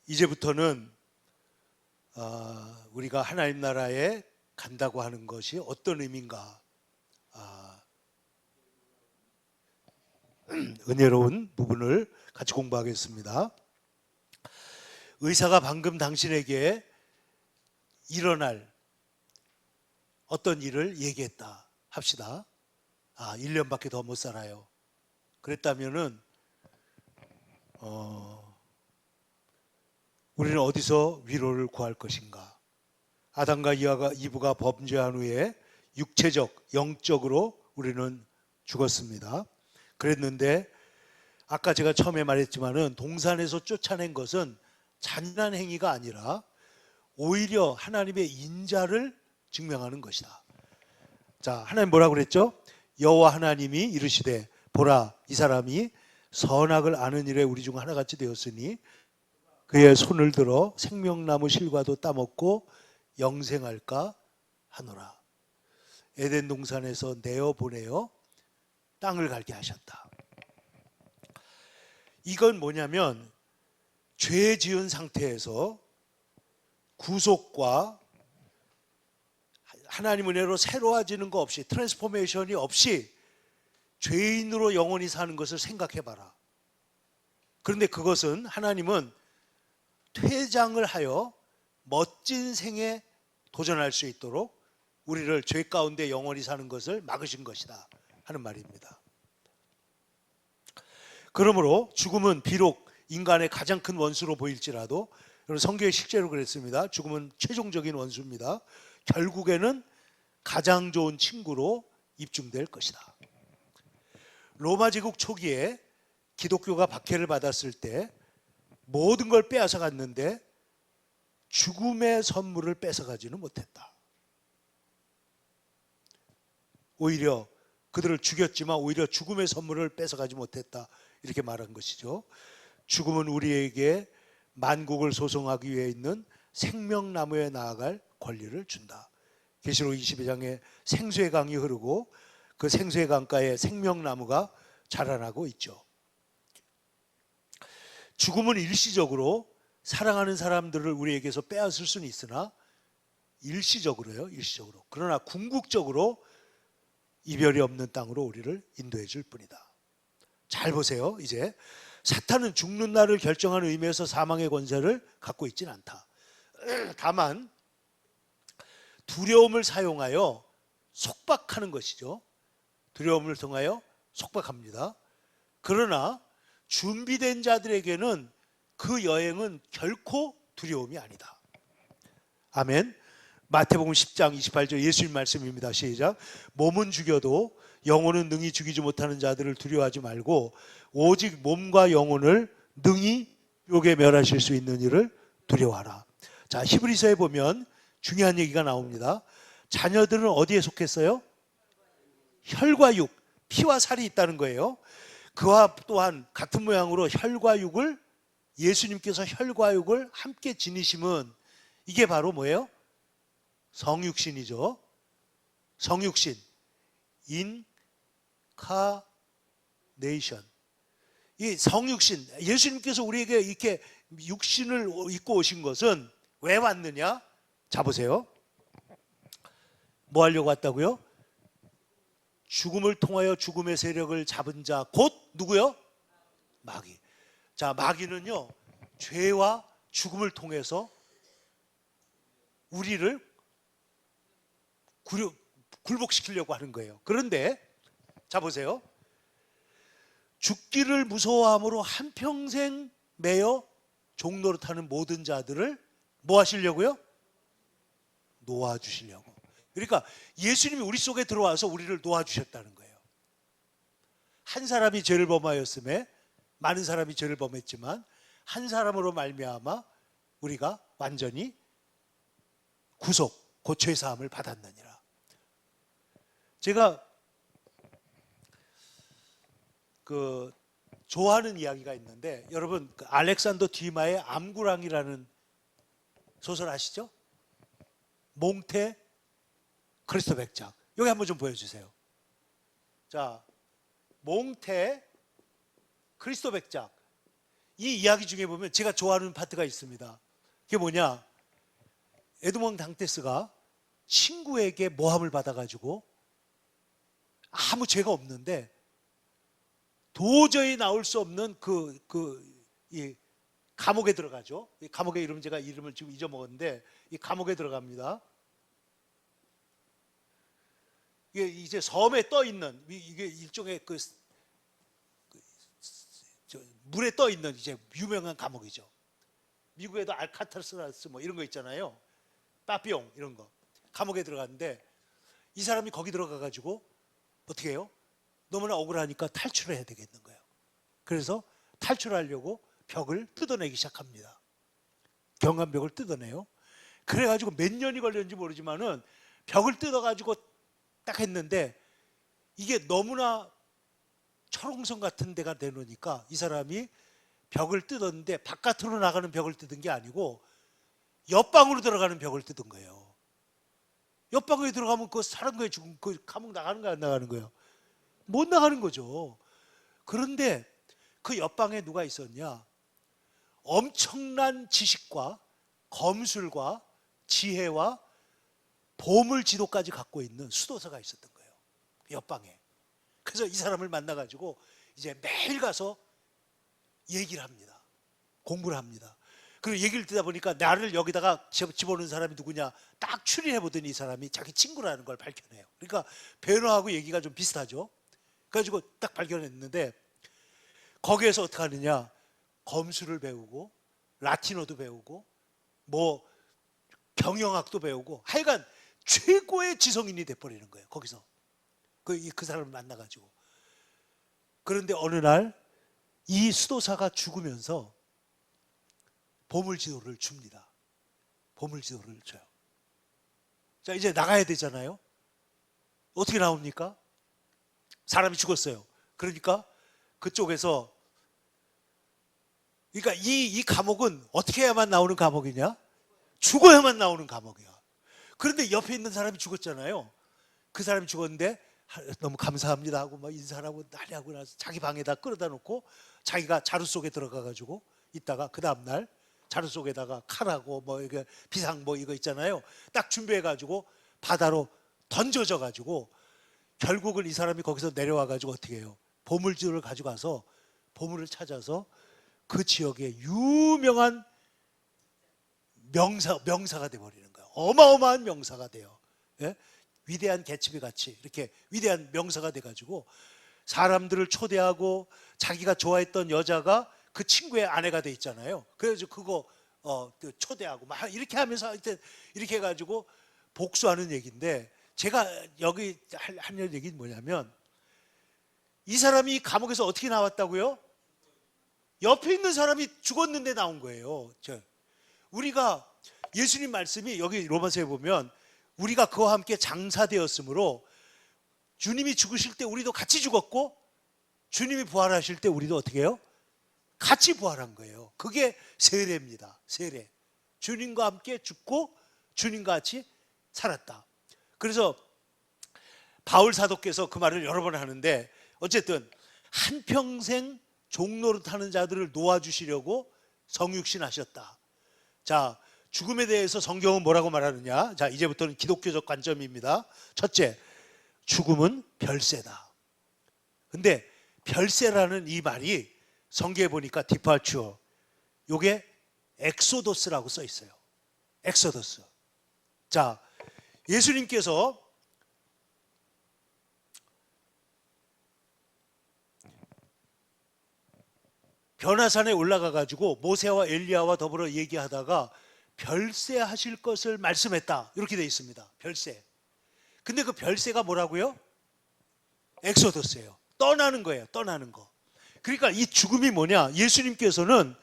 이제부터는 우리가 하나님 나라에 간다고 하는 것이 어떤 의미인가, 은혜로운 부분을 같이 공부하겠습니다. 의사가 방금 당신에게 일어날 어떤 일을 얘기했다 합시다. 1년밖에 더 못 살아요. 그랬다면은 우리는 어디서 위로를 구할 것인가? 아담과 이브가 범죄한 후에 육체적, 영적으로 우리는 죽었습니다. 그랬는데 아까 제가 처음에 말했지만은 동산에서 쫓아낸 것은 잔인한 행위가 아니라 오히려 하나님의 인자를 증명하는 것이다. 자, 하나님 뭐라고 그랬죠? 여호와 하나님이 이르시되 보라, 이 사람이 선악을 아는 일에 우리 중 하나같이 되었으니 그의 손을 들어 생명나무 실과도 따먹고 영생할까 하노라. 에덴 동산에서 내어보내어 땅을 갈게 하셨다. 이건 뭐냐면 죄 지은 상태에서 구속과 하나님 은혜로 새로워지는 거 없이, 트랜스포메이션이 없이 죄인으로 영원히 사는 것을 생각해봐라. 그런데 그것은 하나님은 퇴장을 하여 멋진 생에 도전할 수 있도록 우리를 죄 가운데 영원히 사는 것을 막으신 것이다 하는 말입니다. 그러므로 죽음은 비록 인간의 가장 큰 원수로 보일지라도, 여러분 성경에 실제로 그랬습니다. 죽음은 최종적인 원수입니다. 결국에는 가장 좋은 친구로 입증될 것이다. 로마 제국 초기에 기독교가 박해를 받았을 때 모든 걸 빼앗아 갔는데 죽음의 선물을 뺏어가지는 못했다. 오히려 그들을 죽였지만 오히려 죽음의 선물을 뺏어가지 못했다, 이렇게 말한 것이죠. 죽음은 우리에게 만국을 소송하기 위해 있는 생명나무에 나아갈 권리를 준다. 계시록 22장에 생수의 강이 흐르고 그 생수의 강가에 생명나무가 자라나고 있죠. 죽음은 일시적으로 사랑하는 사람들을 우리에게서 빼앗을 수는 있으나 일시적으로요, 일시적으로. 그러나 궁극적으로 이별이 없는 땅으로 우리를 인도해 줄 뿐이다. 잘 보세요. 이제 사탄은 죽는 날을 결정하는 의미에서 사망의 권세를 갖고 있지는 않다. 다만 두려움을 사용하여 속박하는 것이죠. 두려움을 통하여 속박합니다. 그러나 준비된 자들에게는 그 여행은 결코 두려움이 아니다. 아멘. 마태복음 10장 28절 예수님 말씀입니다. 시작. 몸은 죽여도 영혼은 능히 죽이지 못하는 자들을 두려워하지 말고 오직 몸과 영혼을 능히 욕에 멸하실 수 있는 이를 두려워하라. 자, 히브리서에 보면 중요한 얘기가 나옵니다. 자녀들은 어디에 속했어요? 혈과 육, 피와 살이 있다는 거예요. 그와 또한 같은 모양으로 혈과 육을, 예수님께서 혈과 육을 함께 지니심은 이게 바로 뭐예요? 성육신이죠. 성육신, 인카네이션. 이 성육신, 예수님께서 우리에게 이렇게 육신을 입고 오신 것은 왜 왔느냐? 자, 보세요. 뭐 하려고 왔다고요? 죽음을 통하여 죽음의 세력을 잡은 자, 곧 누구요? 마귀. 자, 마귀는요, 죄와 죽음을 통해서 우리를 굴복시키려고 하는 거예요. 그런데 자, 보세요. 죽기를 무서워함으로 한평생 매여 종노릇하는 모든 자들을 뭐 하시려고요? 놓아주시려고. 그러니까 예수님이 우리 속에 들어와서 우리를 놓아주셨다는 거예요. 한 사람이 죄를 범하였음에 많은 사람이 죄를 범했지만 한 사람으로 말미암아 우리가 완전히 구속, 고초의 사함을 받았느니라. 제가 좋아하는 이야기가 있는데, 여러분 알렉산더 듀마의 암구랑이라는 소설 아시죠? 몽테 크리스토 백작. 여기 한번 좀 보여주세요. 자, 몽테 크리스토 백작. 이 이야기 중에 보면 제가 좋아하는 파트가 있습니다. 그게 뭐냐? 에드몽 당테스가 친구에게 모함을 받아가지고 아무 죄가 없는데 도저히 나올 수 없는 이 감옥에 들어가죠. 이 감옥의 이름 제가 이름을 지금 잊어먹었는데 이 감옥에 들어갑니다. 이게 이제 섬에 떠 있는 이게 일종의 물에 떠 있는 이제 유명한 감옥이죠. 미국에도 알카타라스 뭐 이런 거 있잖아요. 빠삐용 이런 거 감옥에 들어갔는데 이 사람이 거기 들어가 가지고 어떻게 해요? 너무나 억울하니까 탈출을 해야 되겠는 거예요. 그래서 탈출하려고 벽을 뜯어내기 시작합니다. 경관벽을 뜯어내요. 그래가지고 몇 년이 걸렸는지 모르지만은 벽을 뜯어가지고 딱 했는데 이게 너무나 철옹성 같은 데가 되놓으니까 이 사람이 벽을 뜯었는데 바깥으로 나가는 벽을 뜯은 게 아니고 옆방으로 들어가는 벽을 뜯은 거예요. 옆방에 들어가면 그 사는 거에 죽은 그 감옥 나가는 거야 안 나가는 거예요? 못 나가는 거죠. 그런데 그 옆방에 누가 있었냐? 엄청난 지식과 검술과 지혜와 보물 지도까지 갖고 있는 수도사가 있었던 거예요. 옆방에. 그래서 이 사람을 만나가지고 이제 매일 가서 얘기를 합니다. 공부를 합니다. 그리고 얘기를 듣다 보니까 나를 여기다가 집어넣은 사람이 누구냐 딱 추리해 보더니 이 사람이 자기 친구라는 걸 발견해요. 그러니까 배너하고 얘기가 좀 비슷하죠. 그래가지고 딱 발견했는데 거기에서 어떻게 하느냐, 검술을 배우고 라틴어도 배우고 뭐 경영학도 배우고 하여간 최고의 지성인이 돼버리는 거예요. 거기서 그 사람을 만나가지고. 그런데 어느 날 이 수도사가 죽으면서 보물지도를 줍니다. 보물지도를 줘요. 자, 이제 나가야 되잖아요. 어떻게 나옵니까? 사람이 죽었어요. 그러니까 그쪽에서, 그러니까 이 감옥은 어떻게 해야만 나오는 감옥이냐? 죽어야만 나오는 감옥이야. 그런데 옆에 있는 사람이 죽었잖아요. 그 사람이 죽었는데 너무 감사합니다 하고 막 인사하고 난리하고 나서 자기 방에다 끌어다 놓고 자기가 자루 속에 들어가 가지고 있다가 그 다음 날 자루 속에다가 칼하고 뭐 이거 비상 뭐 이거 있잖아요. 딱 준비해 가지고 바다로 던져져 가지고 결국은 이 사람이 거기서 내려와 가지고 어떻게 해요? 보물지도를 가지고 가서 보물을 찾아서 그 지역의 유명한 명사가 돼 버리는 거예요. 어마어마한 명사가 돼요. 예? 위대한 개츠비 같이 이렇게 위대한 명사가 돼 가지고 사람들을 초대하고 자기가 좋아했던 여자가 그 친구의 아내가 돼 있잖아요. 그래서 그거 초대하고 막 이렇게 하면서 이렇게 해가지고 복수하는 얘기인데, 제가 여기 하는 얘기는 뭐냐면 이 사람이 감옥에서 어떻게 나왔다고요? 옆에 있는 사람이 죽었는데 나온 거예요. 우리가 예수님 말씀이 여기 로마서에 보면 우리가 그와 함께 장사되었으므로 주님이 죽으실 때 우리도 같이 죽었고 주님이 부활하실 때 우리도 어떻게 해요? 같이 부활한 거예요. 그게 세례입니다. 세례. 주님과 함께 죽고 주님과 같이 살았다. 그래서 바울 사도께서 그 말을 여러 번 하는데 어쨌든 한평생 종노릇 하는 자들을 놓아주시려고 성육신 하셨다. 자, 죽음에 대해서 성경은 뭐라고 말하느냐? 자, 이제부터는 기독교적 관점입니다. 첫째, 죽음은 별세다. 근데 별세라는 이 말이 성경에 보니까 디파추어, 요게 엑소더스라고 써 있어요. 엑소더스. 자, 예수님께서 변화산에 올라가 가지고 모세와 엘리야와 더불어 얘기하다가 별세하실 것을 말씀했다. 이렇게 되어 있습니다. 별세. 근데 그 별세가 뭐라고요? 엑소더스예요. 떠나는 거예요. 떠나는 거. 그러니까 이 죽음이 뭐냐? 예수님께서는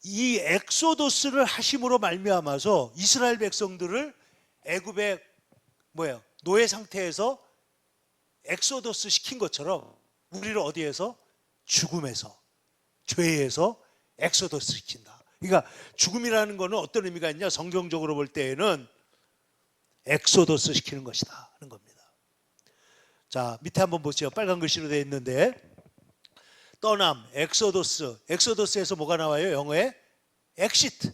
이 엑소더스를 하심으로 말미암아서 이스라엘 백성들을 애굽의 노예 상태에서 엑소더스 시킨 것처럼 우리를 어디에서? 죽음에서, 죄에서 엑소더스 시킨다. 그러니까 죽음이라는 거는 어떤 의미가 있냐? 성경적으로 볼 때에는 엑소더스 시키는 것이다 하는 겁니다. 자, 밑에 한번 보세요. 빨간 글씨로 되어 있는데 떠남, 엑소더스. 엑소더스에서 뭐가 나와요? 영어에 엑시트,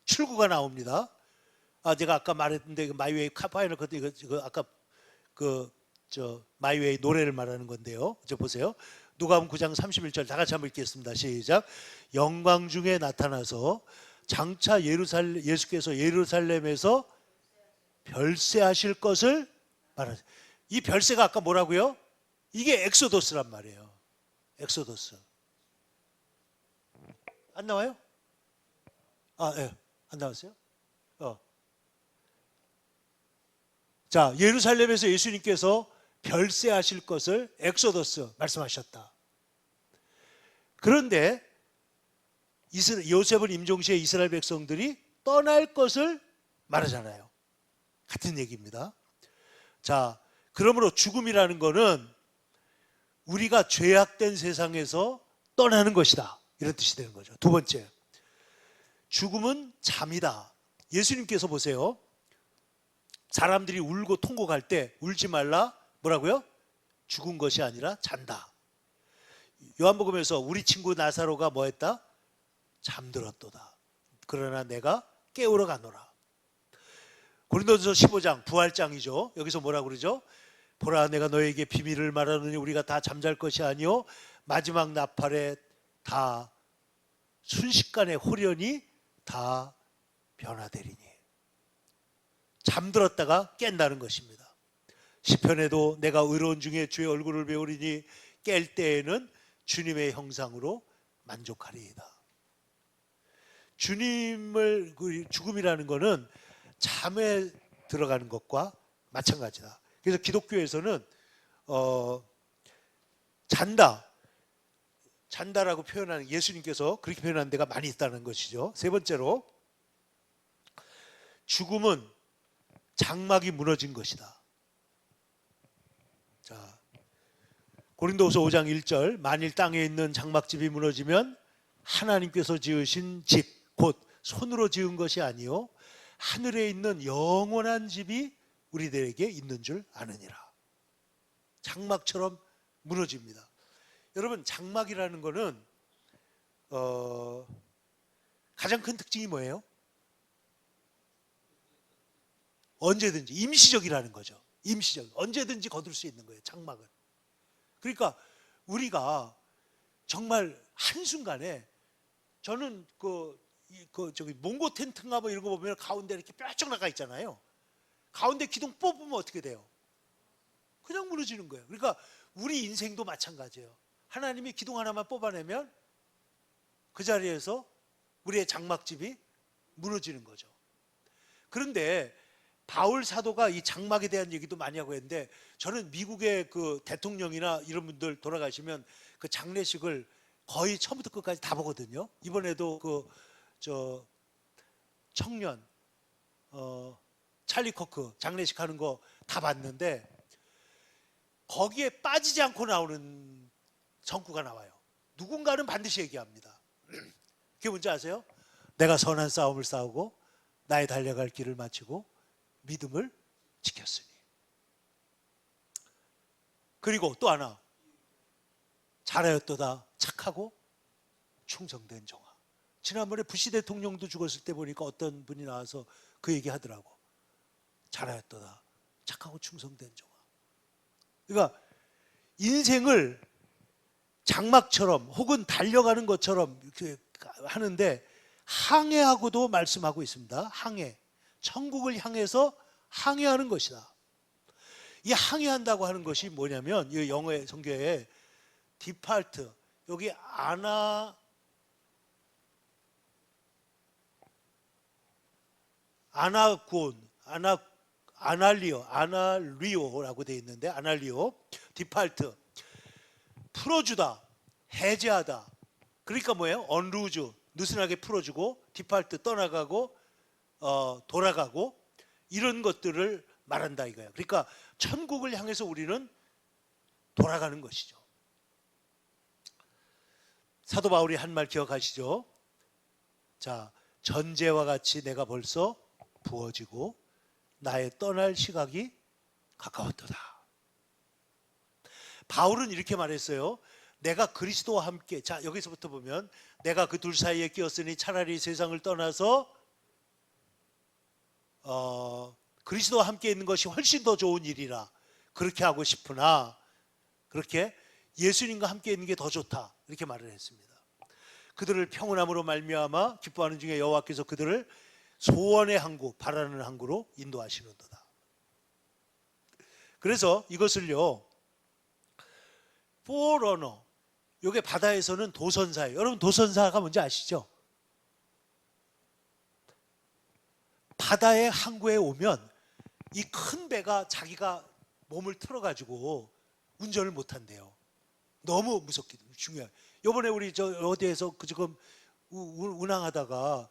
출구가 나옵니다. 제가 아까 말했는데 마이웨이 파이널 커트 이거 아까 마이웨이 노래를 말하는 건데요. 저 보세요. 누가복음 9장 31절 다 같이 한번 읽겠습니다. 시작. 영광 중에 나타나서 장차 예수께서 예루살렘에서 별세하실 것을 말하죠. 이 별세가 아까 뭐라고요? 이게 엑소더스란 말이에요. 엑소더스. 안 나와요? 예. 안 나왔어요? 자, 예루살렘에서 예수님께서 별세하실 것을 엑소더스 말씀하셨다. 그런데 요셉은 임종시에 이스라엘 백성들이 떠날 것을 말하잖아요. 같은 얘기입니다. 자, 그러므로 죽음이라는 것은 우리가 죄악된 세상에서 떠나는 것이다, 이런 뜻이 되는 거죠. 두 번째, 죽음은 잠이다. 예수님께서 보세요. 사람들이 울고 통곡할 때 울지 말라, 뭐라고요? 죽은 것이 아니라 잔다. 요한복음에서 우리 친구 나사로가 뭐 했다? 잠들었도다. 그러나 내가 깨우러 가노라. 고린도전서 15장 부활장이죠. 여기서 뭐라고 그러죠? 보라, 내가 너에게 비밀을 말하느니 우리가 다 잠잘 것이 아니요 마지막 나팔에 다 순식간에 홀연히 다 변화되리니. 잠들었다가 깬다는 것입니다. 시편에도 내가 의로운 중에 주의 얼굴을 배우리니 깰 때에는 주님의 형상으로 만족하리이다. 주님을, 죽음이라는 것은 잠에 들어가는 것과 마찬가지다. 그래서 기독교에서는 잔다라고 표현하는, 예수님께서 그렇게 표현하는 데가 많이 있다는 것이죠. 세 번째로, 죽음은 장막이 무너진 것이다. 자, 고린도후서 5장 1절, 만일 땅에 있는 장막집이 무너지면 하나님께서 지으신 집, 곧 손으로 지은 것이 아니요 하늘에 있는 영원한 집이 우리들에게 있는 줄 아느니라. 장막처럼 무너집니다. 여러분, 장막이라는 거는 가장 큰 특징이 뭐예요? 언제든지, 임시적이라는 거죠. 임시적, 언제든지 거둘 수 있는 거예요, 장막은. 그러니까 우리가 정말 한순간에, 저는 저기 몽고 텐트인가 뭐 이런 거 보면 가운데 이렇게 뾰족 나가 있잖아요. 가운데 기둥 뽑으면 어떻게 돼요? 그냥 무너지는 거예요. 그러니까 우리 인생도 마찬가지예요. 하나님이 기둥 하나만 뽑아내면 그 자리에서 우리의 장막집이 무너지는 거죠. 그런데 바울 사도가 이 장막에 대한 얘기도 많이 하고 했는데, 저는 미국의 그 대통령이나 이런 분들 돌아가시면 그 장례식을 거의 처음부터 끝까지 다 보거든요. 이번에도 청년 찰리 코크 장례식 하는 거 다 봤는데, 거기에 빠지지 않고 나오는 정구가 나와요. 누군가는 반드시 얘기합니다. 그게 뭔지 아세요? 내가 선한 싸움을 싸우고 나의 달려갈 길을 마치고 믿음을 지켰으니. 그리고 또 하나, 잘하였도다 착하고 충성된 종아. 지난번에 부시 대통령도 죽었을 때 보니까 어떤 분이 나와서 그 얘기 하더라고. 잘하였도다 착하고 충성된 종아. 그러니까 인생을 장막처럼 혹은 달려가는 것처럼 이렇게 하는데, 항해하고도 말씀하고 있습니다. 항해, 천국을 향해서 항해하는 것이다. 이 항해한다고 하는 것이 뭐냐면, 이 영어의 성경에 디팔트, 여기 아날리오라고 되어 있는데, 아날리오, 디팔트, 풀어주다, 해제하다. 그러니까 뭐예요? 언루즈, 느슨하게 풀어주고, 디팔트, 떠나가고, 돌아가고, 이런 것들을 말한다 이거예요. 그러니까 천국을 향해서 우리는 돌아가는 것이죠. 사도 바울이 한 말 기억하시죠? 자, 전제와 같이 내가 벌써 부어지고 나의 떠날 시각이 가까웠도다. 바울은 이렇게 말했어요. 내가 그리스도와 함께, 자 여기서부터 보면 내가 그 둘 사이에 끼었으니 차라리 세상을 떠나서 그리스도와 함께 있는 것이 훨씬 더 좋은 일이라 그렇게 하고 싶으나 그렇게 예수님과 함께 있는 게 더 좋다 이렇게 말을 했습니다. 그들을 평온함으로 말미암아 기뻐하는 중에 여호와께서 그들을 소원의 항구, 바라는 항구로 인도하시는도다. 그래서 이것을요, 포러너, 이게 바다에서는 도선사예요. 여러분 도선사가 뭔지 아시죠? 바다의 항구에 오면 이 큰 배가 자기가 몸을 틀어가지고 운전을 못한대요. 너무 무섭기 때문에 중요해요. 이번에 우리 저 어디에서 그 지금 운항하다가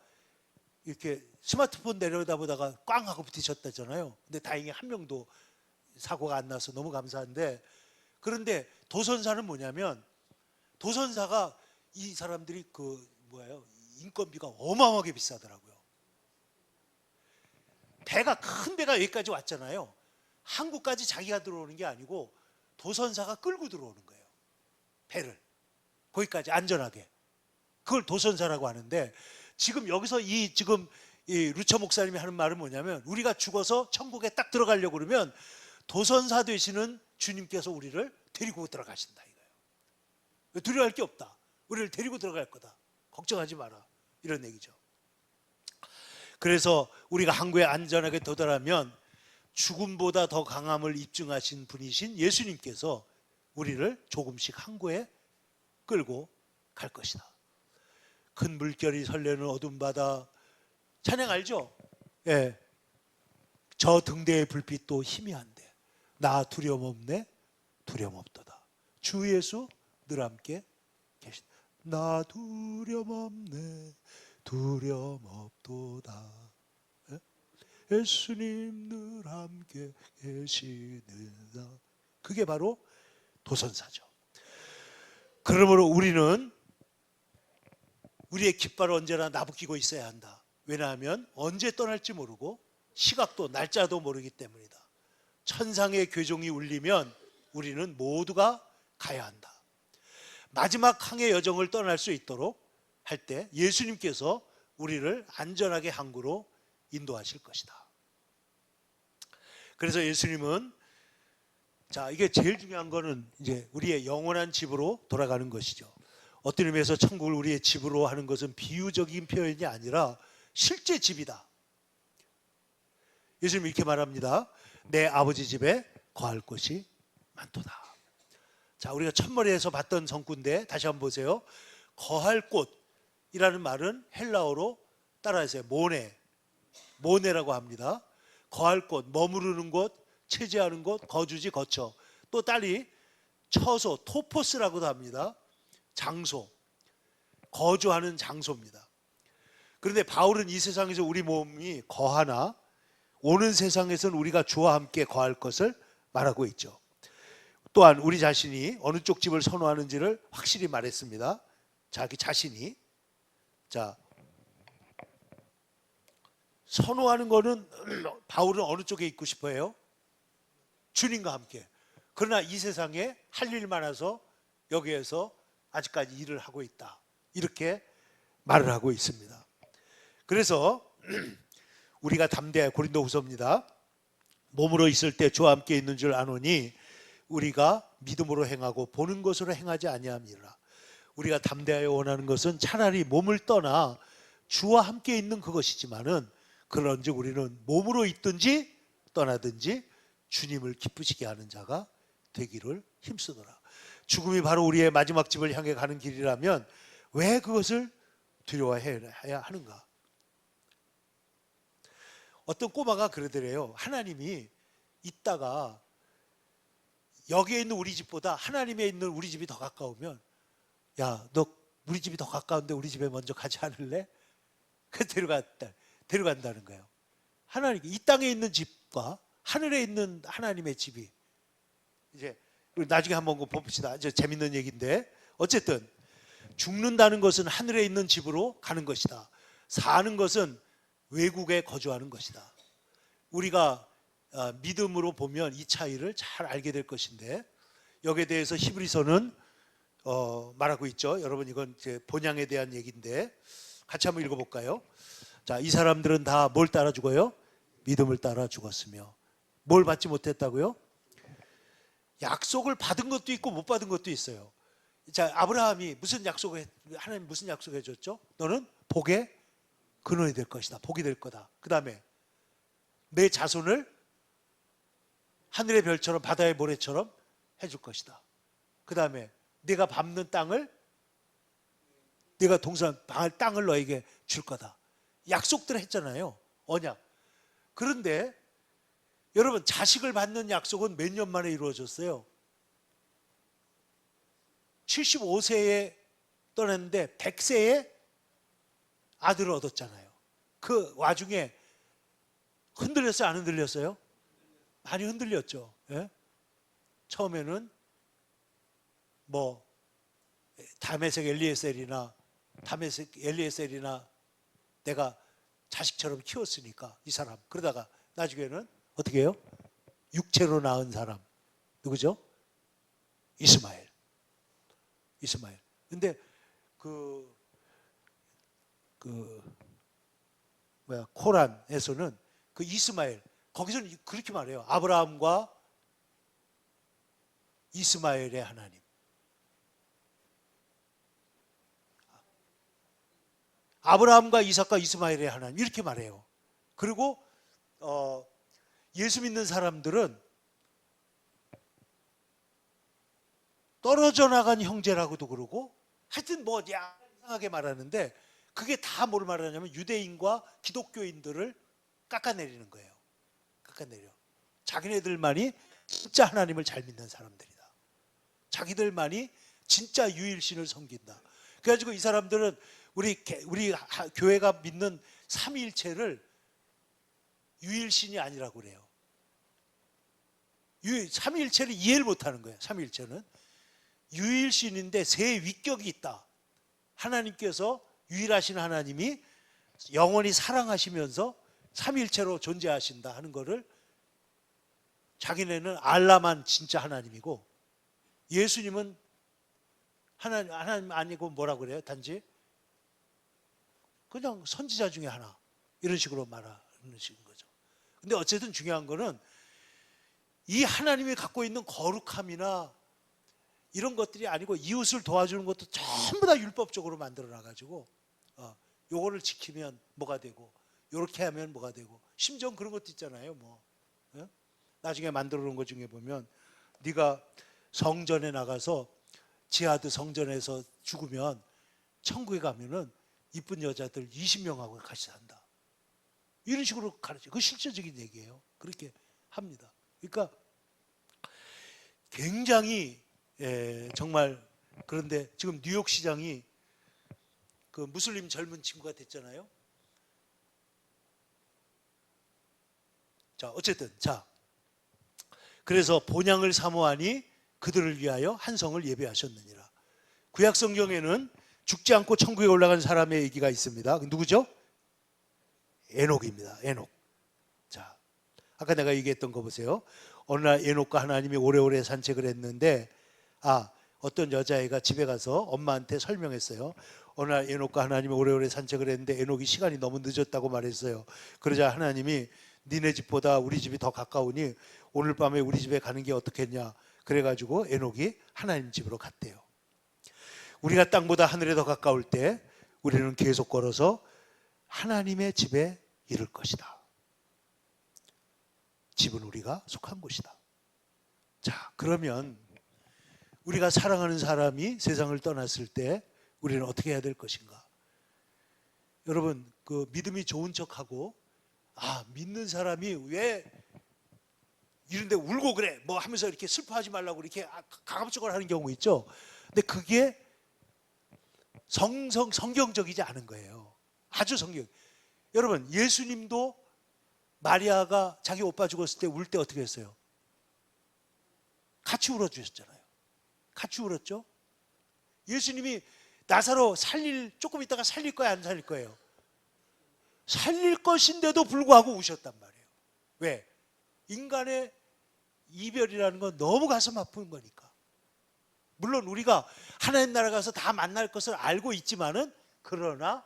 이렇게 스마트폰 내려다보다가 꽝 하고 부딪혔다잖아요. 근데 다행히 한 명도 사고가 안 나서 너무 감사한데, 그런데 도선사는 뭐냐면 도선사가 이 사람들이 인건비가 어마어마하게 비싸더라고요. 큰 배가 여기까지 왔잖아요. 한국까지 자기가 들어오는 게 아니고 도선사가 끌고 들어오는 거예요. 배를 거기까지 안전하게. 그걸 도선사라고 하는데, 지금 여기서 이 루처 목사님이 하는 말은 뭐냐면, 우리가 죽어서 천국에 딱 들어가려고 그러면 도선사 되시는 주님께서 우리를 데리고 들어가신다 이거예요. 두려워할 게 없다. 우리를 데리고 들어갈 거다. 걱정하지 마라. 이런 얘기죠. 그래서 우리가 항구에 안전하게 도달하면 죽음보다 더 강함을 입증하신 분이신 예수님께서 우리를 조금씩 항구에 끌고 갈 것이다. 큰 물결이 설레는 어두운 바다, 찬양 알죠? 예. 저 등대의 불빛도 희미한데 나 두려움 없네, 두려움 없도다. 주 예수 늘 함께 계시다. 나 두려움 없네, 두려움 없도다. 예? 예수님 늘 함께 계시느라. 그게 바로 도선사죠. 그러므로 우리는 우리의 깃발을 언제나 나부끼고 있어야 한다. 왜냐하면 언제 떠날지 모르고 시각도 날짜도 모르기 때문이다. 천상의 교종이 울리면 우리는 모두가 가야 한다. 마지막 항해 여정을 떠날 수 있도록 할 때 예수님께서 우리를 안전하게 항구로 인도하실 것이다. 그래서 예수님은, 자, 이게 제일 중요한 거는 이제 우리의 영원한 집으로 돌아가는 것이죠. 어떤 의미에서 천국을 우리의 집으로 하는 것은 비유적인 표현이 아니라 실제 집이다. 예수님이 이렇게 말합니다. 내 아버지 집에 거할 곳이 많도다. 자, 우리가 첫머리에서 봤던 성구인데 다시 한번 보세요. 거할 곳이라는 말은 헬라어로 따라하세요. 모네라고 합니다. 거할 곳, 머무르는 곳, 체제하는 곳, 거주지, 거처. 또 딸이 처소, 토포스라고도 합니다. 장소, 거주하는 장소입니다. 그런데 바울은 이 세상에서 우리 몸이 거하나 오는 세상에서는 우리가 주와 함께 거할 것을 말하고 있죠. 또한 우리 자신이 어느 쪽 집을 선호하는지를 확실히 말했습니다. 자기 자신이, 자, 선호하는 거는 바울은 어느 쪽에 있고 싶어 해요? 주님과 함께. 그러나 이 세상에 할 일 많아서 여기에서 아직까지 일을 하고 있다. 이렇게 말을 하고 있습니다. 그래서 우리가 담대하여, 고린도후서입니다. 몸으로 있을 때 주와 함께 있는 줄 아노니 우리가 믿음으로 행하고 보는 것으로 행하지 아니함이라. 우리가 담대하여 원하는 것은 차라리 몸을 떠나 주와 함께 있는 그것이지만은, 그런즉 우리는 몸으로 있든지 떠나든지 주님을 기쁘시게 하는 자가 되기를 힘쓰더라. 죽음이 바로 우리의 마지막 집을 향해 가는 길이라면 왜 그것을 두려워해야 하는가? 어떤 꼬마가 그러더래요. 하나님이 있다가 여기에 있는 우리 집보다 하나님에 있는 우리 집이 더 가까우면, 야, 너 우리 집이 더 가까운데 우리 집에 먼저 가지 않을래? 그 데려간다는 거예요. 하나님, 이 땅에 있는 집과 하늘에 있는 하나님의 집이, 이제 나중에 한번 봅시다. 이제 재밌는 얘기인데, 어쨌든 죽는다는 것은 하늘에 있는 집으로 가는 것이다. 사는 것은 외국에 거주하는 것이다. 우리가 믿음으로 보면 이 차이를 잘 알게 될 것인데, 여기에 대해서 히브리서는 말하고 있죠. 여러분 이건 이제 본향에 대한 얘기인데 같이 한번 읽어볼까요? 자, 이 사람들은 다 뭘 따라 죽어요? 믿음을 따라 죽었으며. 뭘 받지 못했다고요? 약속을 받은 것도 있고 못 받은 것도 있어요. 자, 아브라함이 하나님 무슨 약속을 해줬죠? 너는 복의 근원이 될 것이다. 복이 될 거다. 그 다음에 내 자손을 하늘의 별처럼 바다의 모래처럼 해줄 것이다. 그 다음에 내가 밟는 땅을 내가 동산할 땅을 너에게 줄 거다. 약속들 했잖아요. 언약. 그런데 여러분 자식을 받는 약속은 몇 년 만에 이루어졌어요? 75세에 떠났는데 100세에 아들을 얻었잖아요. 그 와중에 흔들렸어요? 안 흔들렸어요? 많이 흔들렸죠. 예? 처음에는 뭐 다메섹 엘리에셀이나 내가 자식처럼 키웠으니까 이 사람. 그러다가 나중에는 어떻게 해요? 육체로 낳은 사람 누구죠? 이스마엘. 근데 코란에서는 그 이스마엘 거기서는 그렇게 말해요. 아브라함과 이스마엘의 하나님. 아브라함과 이삭과 이스마엘의 하나님 이렇게 말해요. 그리고 예수 믿는 사람들은 떨어져 나간 형제라고도 그러고 하여튼 뭐 이상하게 말하는데 그게 다 뭘 말하냐면 유대인과 기독교인들을 깎아내리는 거예요. 깎아내려. 자기네들만이 진짜 하나님을 잘 믿는 사람들이다. 자기들만이 진짜 유일신을 섬긴다. 그래가지고 이 사람들은 우리 교회가 믿는 삼위일체를 유일신이 아니라고 그래요. 삼위일체를 이해를 못하는 거예요. 삼위일체는 유일신인데 세 위격이 있다. 하나님께서 유일하신 하나님이 영원히 사랑하시면서 삼위일체로 존재하신다 하는 거를 자기네는 알라만 진짜 하나님이고 예수님은 하나님 아니고 뭐라고 그래요? 단지 그냥 선지자 중에 하나 이런 식으로 말하는 식인 거죠. 근데 어쨌든 중요한 거는 이 하나님이 갖고 있는 거룩함이나 이런 것들이 아니고 이웃을 도와주는 것도 전부 다 율법적으로 만들어 놔가지고 요거를 지키면 뭐가 되고 요렇게 하면 뭐가 되고 심지어 그런 것도 있잖아요. 뭐 나중에 만들어 놓은 것 중에 보면 네가 성전에 나가서 지하드 성전에서 죽으면 천국에 가면은 이쁜 여자들 20명하고 같이 산다. 이런 식으로 가르쳐요. 그 실제적인 얘기예요. 그렇게 합니다. 그러니까 굉장히 정말 그런데 지금 뉴욕 시장이 그 무슬림 젊은 친구가 됐잖아요. 자, 어쨌든 그래서 본향을 사모하니 그들을 위하여 한 성을 예배하셨느니라. 구약 성경에는 죽지 않고 천국에 올라간 사람의 얘기가 있습니다. 누구죠? 에녹입니다. 에녹. 자, 아까 내가 얘기했던 거 보세요. 어느 날 에녹과 하나님이 오래오래 산책을 했는데 어떤 여자애가 집에 가서 엄마한테 설명했어요. 어느 날 에녹과 하나님이 오래오래 산책을 했는데 에녹이 시간이 너무 늦었다고 말했어요. 그러자 하나님이 니네 집보다 우리 집이 더 가까우니 오늘 밤에 우리 집에 가는 게 어떻겠냐. 그래가지고 에녹이 하나님 집으로 갔대요. 우리가 땅보다 하늘에 더 가까울 때 우리는 계속 걸어서 하나님의 집에 이를 것이다. 집은 우리가 속한 곳이다. 자, 그러면 우리가 사랑하는 사람이 세상을 떠났을 때 우리는 어떻게 해야 될 것인가? 여러분, 그 믿음이 좋은 척하고 믿는 사람이 왜 이런데 울고 그래 뭐 하면서 이렇게 슬퍼하지 말라고 이렇게 가감적으로 하는 경우 있죠. 근데 그게 성경적이지 않은 거예요. 아주 여러분, 예수님도 마리아가 자기 오빠 죽었을 때 울 때 어떻게 했어요? 같이 울어주셨잖아요. 같이 울었죠. 예수님이 나사로 조금 있다가 살릴 거야, 안 살릴 거예요? 살릴 것인데도 불구하고 우셨단 말이에요. 왜? 인간의 이별이라는 건 너무 가슴 아픈 거니까. 물론 우리가 하나님 나라 가서 다 만날 것을 알고 있지만은 그러나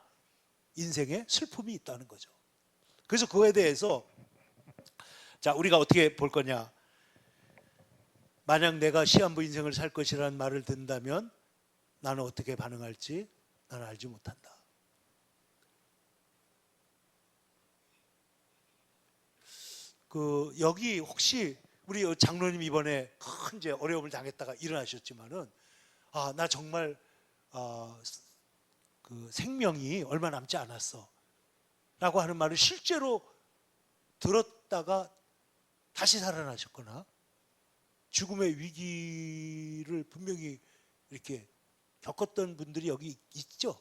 인생에 슬픔이 있다는 거죠. 그래서 그거에 대해서 자, 우리가 어떻게 볼 거냐. 만약 내가 시한부 인생을 살 것이라는 말을 듣는다면 나는 어떻게 반응할지 나는 알지 못한다. 여기 혹시 우리 장로님 이번에 큰 이제 어려움을 당했다가 일어나셨지만은 나 정말 그 생명이 얼마 남지 않았어 라고 하는 말을 실제로 들었다가 다시 살아나셨거나 죽음의 위기를 분명히 이렇게 겪었던 분들이 여기 있죠.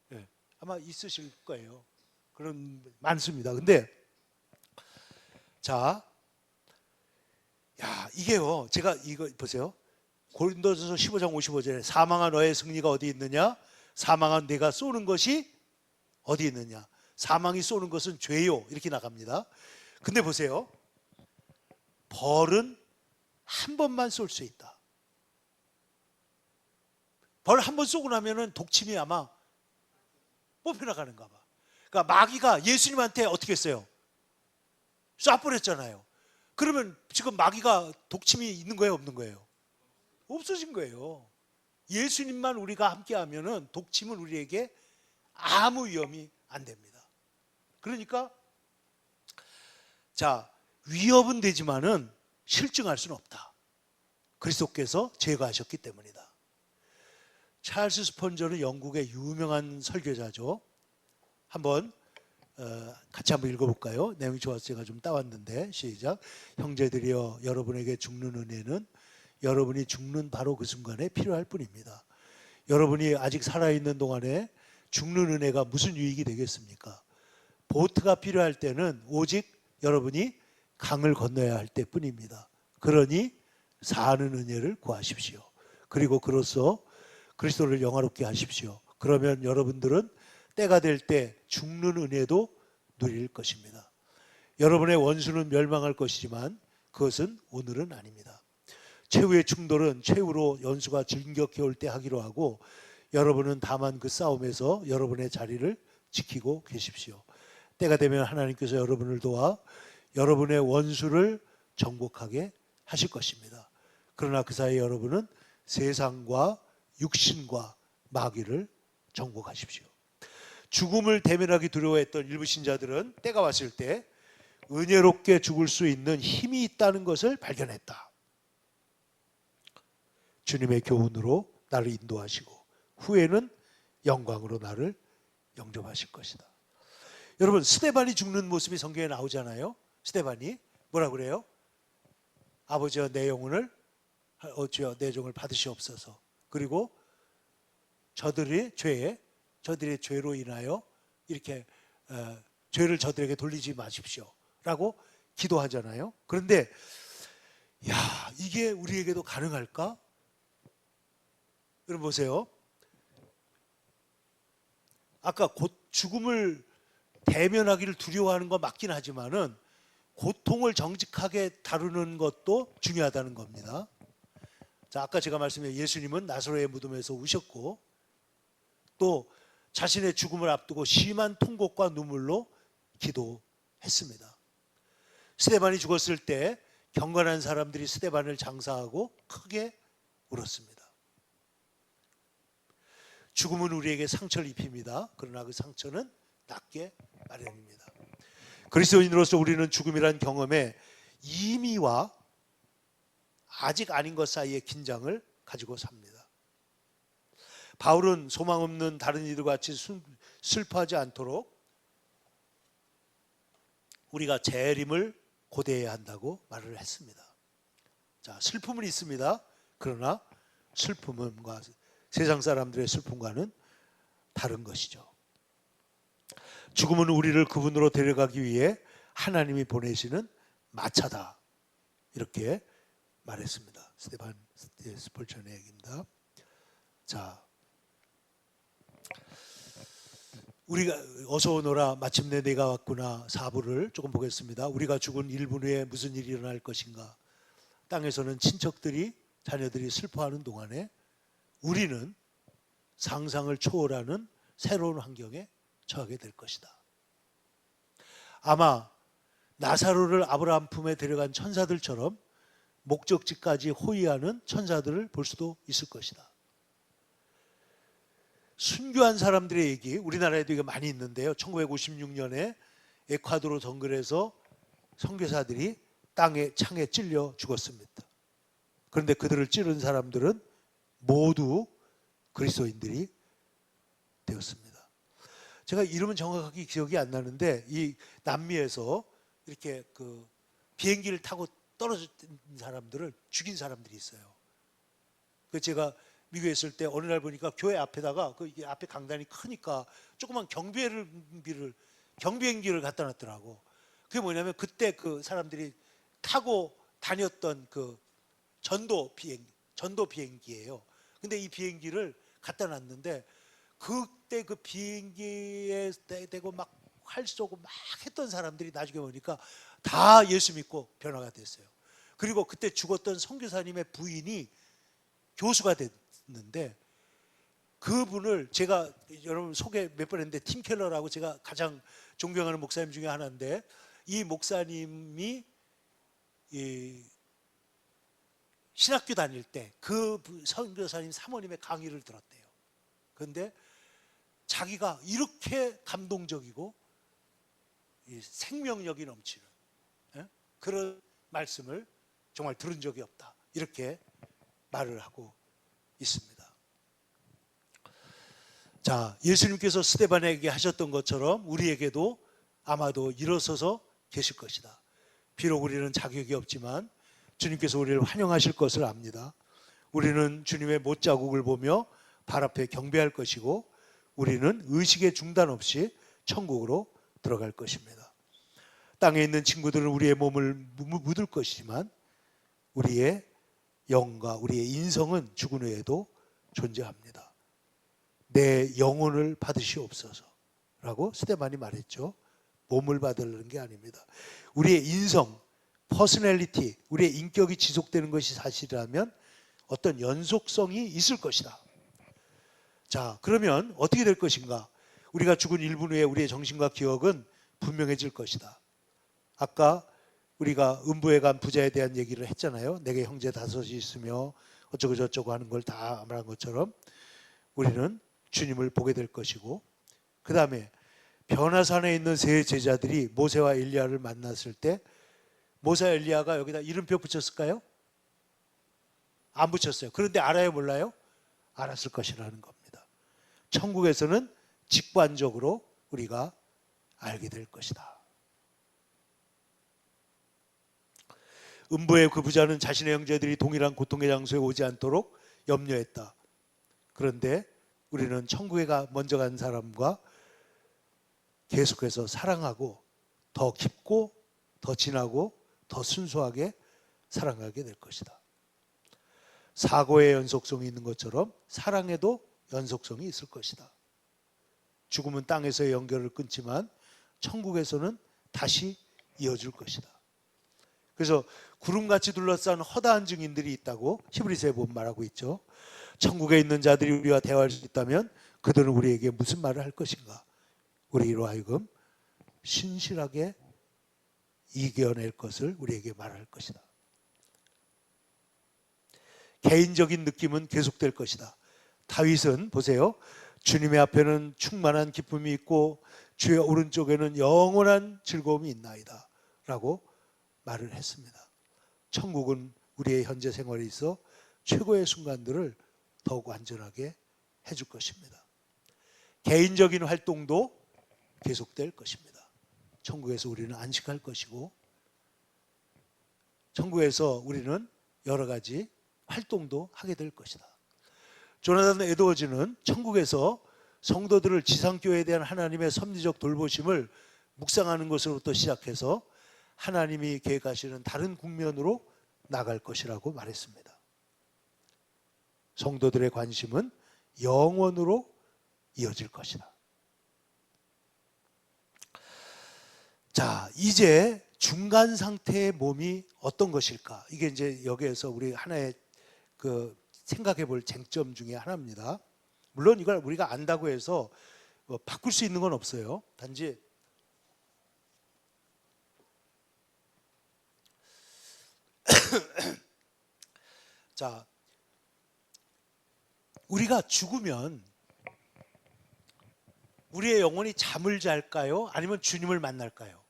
네, 아마 있으실 거예요. 그런 많습니다. 근데 자, 이게요. 제가 이거 보세요. 고린도전서 15장 55절에 사망한 너의 승리가 어디 있느냐? 사망한 네가 쏘는 것이 어디 있느냐? 사망이 쏘는 것은 죄요. 이렇게 나갑니다. 근데 보세요. 벌은 한 번만 쏠 수 있다. 벌 한 번 쏘고 나면은 독침이 아마 뽑혀나가는가 봐. 그러니까 마귀가 예수님한테 어떻게 했어요? 쏴버렸잖아요. 그러면 지금 마귀가 독침이 있는 거예요, 없는 거예요? 없어진 거예요. 예수님만 우리가 함께 하면은 독침은 우리에게 아무 위험이 안 됩니다. 그러니까 자, 위협은 되지만은 실증할 수는 없다. 그리스도께서 제거하셨기 때문이다. 찰스 스펀저는 영국의 유명한 설교자죠. 한번 같이 한번 읽어볼까요? 내용이 좋아서 제가 좀 따왔는데 시작. 형제들이여 여러분에게 죽는 은혜는 여러분이 죽는 바로 그 순간에 필요할 뿐입니다. 여러분이 아직 살아있는 동안에 죽는 은혜가 무슨 유익이 되겠습니까? 보트가 필요할 때는 오직 여러분이 강을 건너야 할 때뿐입니다. 그러니 사는 은혜를 구하십시오. 그리고 그로써 그리스도를 영화롭게 하십시오. 그러면 여러분들은 때가 될 때 죽는 은혜도 누릴 것입니다. 여러분의 원수는 멸망할 것이지만 그것은 오늘은 아닙니다. 최후의 충돌은 최후로 연수가 진격해 올 때 하기로 하고 여러분은 다만 그 싸움에서 여러분의 자리를 지키고 계십시오. 때가 되면 하나님께서 여러분을 도와 여러분의 원수를 정복하게 하실 것입니다. 그러나 그 사이 여러분은 세상과 육신과 마귀를 정복하십시오. 죽음을 대면하기 두려워했던 일부 신자들은 때가 왔을 때 은혜롭게 죽을 수 있는 힘이 있다는 것을 발견했다. 주님의 교훈으로 나를 인도하시고 후에는 영광으로 나를 영접하실 것이다. 여러분, 스데반이 죽는 모습이 성경에 나오잖아요. 스데반이 뭐라 그래요? 아버지여 내 영혼을 어찌여 내 종을 받으시옵소서. 그리고 저들의 죄로 인하여 이렇게 죄를 저들에게 돌리지 마십시오 라고 기도하잖아요. 그런데 이게 우리에게도 가능할까? 여러분 보세요. 아까 곧 죽음을 대면하기를 두려워하는 거 맞긴 하지만은 고통을 정직하게 다루는 것도 중요하다는 겁니다. 자, 아까 제가 말씀드린 예수님은 나사로의 무덤에서 우셨고 또 자신의 죽음을 앞두고 심한 통곡과 눈물로 기도했습니다. 스데반이 죽었을 때 경건한 사람들이 스데반을 장사하고 크게 울었습니다. 죽음은 우리에게 상처를 입힙니다. 그러나 그 상처는 낫게 마련입니다. 그리스도인으로서 우리는 죽음이란 경험에 이미와 아직 아닌 것 사이의 긴장을 가지고 삽니다. 바울은 소망 없는 다른 이들과 같이 슬퍼하지 않도록 우리가 재림을 고대해야 한다고 말을 했습니다. 자, 슬픔은 있습니다. 그러나 슬픔은 세상 사람들의 슬픔과는 다른 것이죠. 죽음은 우리를 그분으로 데려가기 위해 하나님이 보내시는 마차다. 이렇게 말했습니다. 스테반 스폴전의 얘기입니다. 자, 우리가 어서 오너라 마침내 내가 왔구나 4부를 조금 보겠습니다. 우리가 죽은 1분 후에 무슨 일이 일어날 것인가. 땅에서는 친척들이 자녀들이 슬퍼하는 동안에 우리는 상상을 초월하는 새로운 환경에 처하게 될 것이다. 아마 나사로를 아브라함 품에 데려간 천사들처럼 목적지까지 호위하는 천사들을 볼 수도 있을 것이다. 순교한 사람들의 얘기, 우리나라에도 이게 많이 있는데요. 1956년에 에콰도르 정글에서 선교사들이 창에 찔려 죽었습니다. 그런데 그들을 찌른 사람들은 모두 그리스도인들이 되었습니다. 제가 이름은 정확하게 기억이 안 나는데 이 남미에서 이렇게 그 비행기를 타고 떨어진 사람들을 죽인 사람들이 있어요. 그 제가 미국에 있을 때 어느 날 보니까 교회 앞에다가 그 앞에 강단이 크니까 조그만 경비행기를 갖다 놨더라고. 그게 뭐냐면 그때 그 사람들이 타고 다녔던 그 전도 비행기예요. 근데 이 비행기를 갖다 놨는데 그때 그 비행기에 대고 막 활 쏘고 막 했던 사람들이 나중에 보니까 다 예수 믿고 변화가 됐어요. 그리고 그때 죽었던 선교사님의 부인이 교수가 됐는데 그분을 제가 여러분 소개 몇 번 했는데 팀 켈러라고 제가 가장 존경하는 목사님 중에 하나인데 이 목사님이 이 신학교 다닐 때 그 선교사님 사모님의 강의를 들었대요. 그런데 자기가 이렇게 감동적이고 생명력이 넘치는 그런 말씀을 정말 들은 적이 없다. 이렇게 말을 하고 있습니다. 자, 예수님께서 스데반에게 하셨던 것처럼 우리에게도 아마도 일어서서 계실 것이다. 비록 우리는 자격이 없지만 주님께서 우리를 환영하실 것을 압니다. 우리는 주님의 못자국을 보며 발 앞에 경배할 것이고 우리는 의식의 중단 없이 천국으로 들어갈 것입니다. 땅에 있는 친구들은 우리의 몸을 묻을 것이지만 우리의 영과 우리의 인성은 죽은 후에도 존재합니다. 내 영혼을 받으시옵소서 라고 스데반이 말했죠. 몸을 받으려는 게 아닙니다. 우리의 인성, 퍼스널리티, 우리의 인격이 지속되는 것이 사실이라면 어떤 연속성이 있을 것이다. 자, 그러면 어떻게 될 것인가? 우리가 죽은 1분 후에 우리의 정신과 기억은 분명해질 것이다. 아까 우리가 음부에 간 부자에 대한 얘기를 했잖아요. 내게 형제 5이 있으며 어쩌고 저쩌고 하는 걸 다 말한 것처럼 우리는 주님을 보게 될 것이고 그 다음에 변화산에 있는 세 제자들이 모세와 엘리야를 만났을 때 모세와 엘리야가 여기다 이름표 붙였을까요? 안 붙였어요. 그런데 알아요, 몰라요? 알았을 것이라는 겁니다. 천국에서는 직관적으로 우리가 알게 될 것이다. 음부의 그 부자는 자신의 형제들이 동일한 고통의 장소에 오지 않도록 염려했다. 그런데 우리는 천국에 먼저 간 사람과 계속해서 사랑하고 더 깊고 더 진하고 더 순수하게 사랑하게 될 것이다. 사고의 연속성이 있는 것처럼 사랑에도 연속성이 있을 것이다. 죽음은 땅에서의 연결을 끊지만 천국에서는 다시 이어질 것이다. 그래서 구름같이 둘러싼 허다한 증인들이 있다고 히브리서에 보면 말하고 있죠. 천국에 있는 자들이 우리와 대화할 수 있다면 그들은 우리에게 무슨 말을 할 것인가? 우리로 하여금 신실하게 이겨낼 것을 우리에게 말할 것이다. 개인적인 느낌은 계속될 것이다. 다윗은 보세요. 주님의 앞에는 충만한 기쁨이 있고 주의 오른쪽에는 영원한 즐거움이 있나이다 라고 말을 했습니다. 천국은 우리의 현재 생활에 있어 최고의 순간들을 더욱 완전하게 해줄 것입니다. 개인적인 활동도 계속될 것입니다. 천국에서 우리는 안식할 것이고 천국에서 우리는 여러 가지 활동도 하게 될 것이다. 조나단 에드워즈는 천국에서 성도들을 지상교회에 대한 하나님의 섭리적 돌보심을 묵상하는 것으로부터 시작해서 하나님이 계획하시는 다른 국면으로 나갈 것이라고 말했습니다. 성도들의 관심은 영원으로 이어질 것이다. 자, 이제 중간 상태의 몸이 어떤 것일까? 이게 이제 여기에서 우리 하나의 생각해 볼 쟁점 중에 하나입니다. 물론 이걸 우리가 안다고 해서 바꿀 수 있는 건 없어요. 단지 자, 우리가 죽으면 우리의 영혼이 잠을 잘까요? 아니면 주님을 만날까요?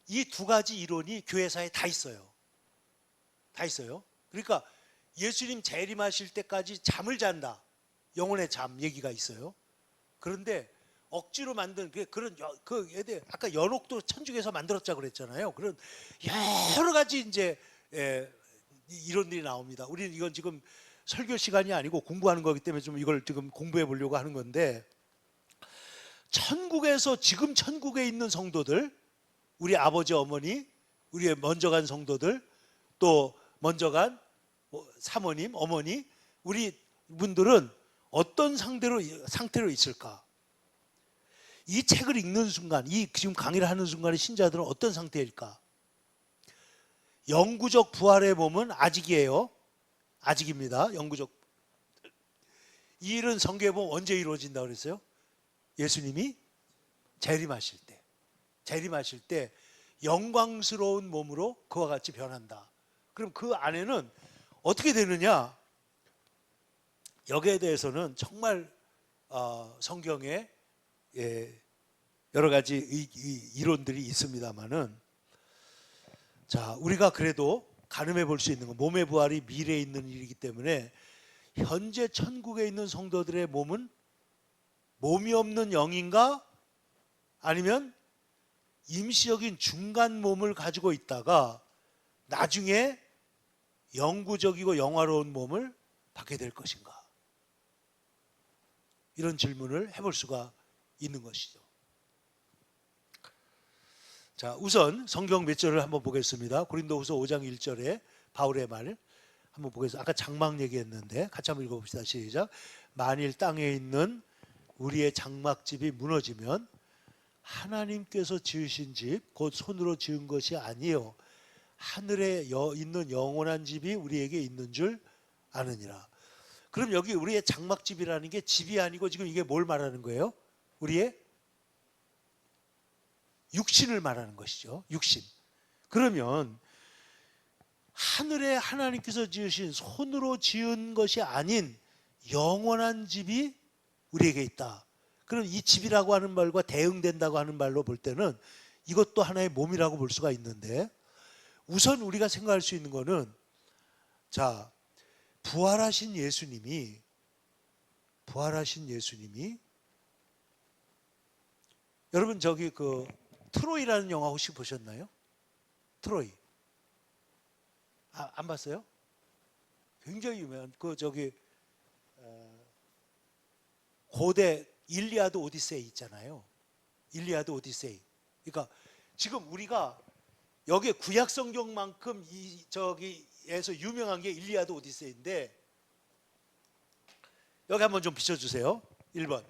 이 두 가지 이론이 교회사에 다 있어요. 다 있어요. 그러니까 예수님 재림하실 때까지 잠을 잔다. 영혼의 잠 얘기가 있어요. 그런데 억지로 만든 그런 아까 연옥도 천주교에서 만들었자 그랬잖아요. 그런 여러 가지 이제 이론들이 나옵니다. 우리는 이건 지금 설교 시간이 아니고 공부하는 거기 때문에 좀 이걸 지금 공부해 보려고 하는 건데, 천국에서 지금 천국에 있는 성도들, 우리 아버지 어머니, 우리의 먼저 간 성도들, 또 먼저 간 사모님, 어머니, 우리 분들은 어떤 상태로 있을까? 이 책을 읽는 순간, 이 지금 강의를 하는 순간에 신자들은 어떤 상태일까? 영구적 부활의 몸은 아직이에요. 아직입니다. 영구적. 이 일은 성경에 보면 언제 이루어진다고 그랬어요? 예수님이 재림하실 때. 재림하실 때 영광스러운 몸으로 그와 같이 변한다. 그럼 그 안에는 어떻게 되느냐? 여기에 대해서는 정말 성경에 여러 가지 이론들이 있습니다만은, 자, 우리가 그래도 가늠해 볼 수 있는 건 몸의 부활이 미래에 있는 일이기 때문에 현재 천국에 있는 성도들의 몸은 몸이 없는 영인가? 아니면 임시적인 중간 몸을 가지고 있다가 나중에 영구적이고 영화로운 몸을 받게 될 것인가? 이런 질문을 해볼 수가 있는 것이죠. 자, 우선 성경 몇 절을 한번 보겠습니다. 고린도후서 5장 1절에 바울의 말 한번 보겠습니다. 아까 장막 얘기했는데 같이 한번 읽어봅시다. 시작. 만일 땅에 있는 우리의 장막집이 무너지면 하나님께서 지으신 집, 곧 손으로 지은 것이 아니요 하늘에 있는 영원한 집이 우리에게 있는 줄 아느니라. 그럼 여기 우리의 장막집이라는 게 집이 아니고 지금 이게 뭘 말하는 거예요? 우리의 육신을 말하는 것이죠. 육신. 그러면 하늘에 하나님께서 지으신 손으로 지은 것이 아닌 영원한 집이 우리에게 있다. 그럼 이 집이라고 하는 말과 대응된다고 하는 말로 볼 때는 이것도 하나의 몸이라고 볼 수가 있는데, 우선 우리가 생각할 수 있는 거는, 자, 부활하신 예수님이 여러분 저기 트로이라는 영화 혹시 보셨나요? 트로이. 안 봤어요? 굉장히 유명한 고대 일리아드 오디세이 있잖아요. 일리아드 오디세이. 그러니까 지금 우리가 여기 구약 성경만큼 저기에서 유명한 게 일리아드 오디세이인데, 여기 한번 좀 비춰주세요. 1번.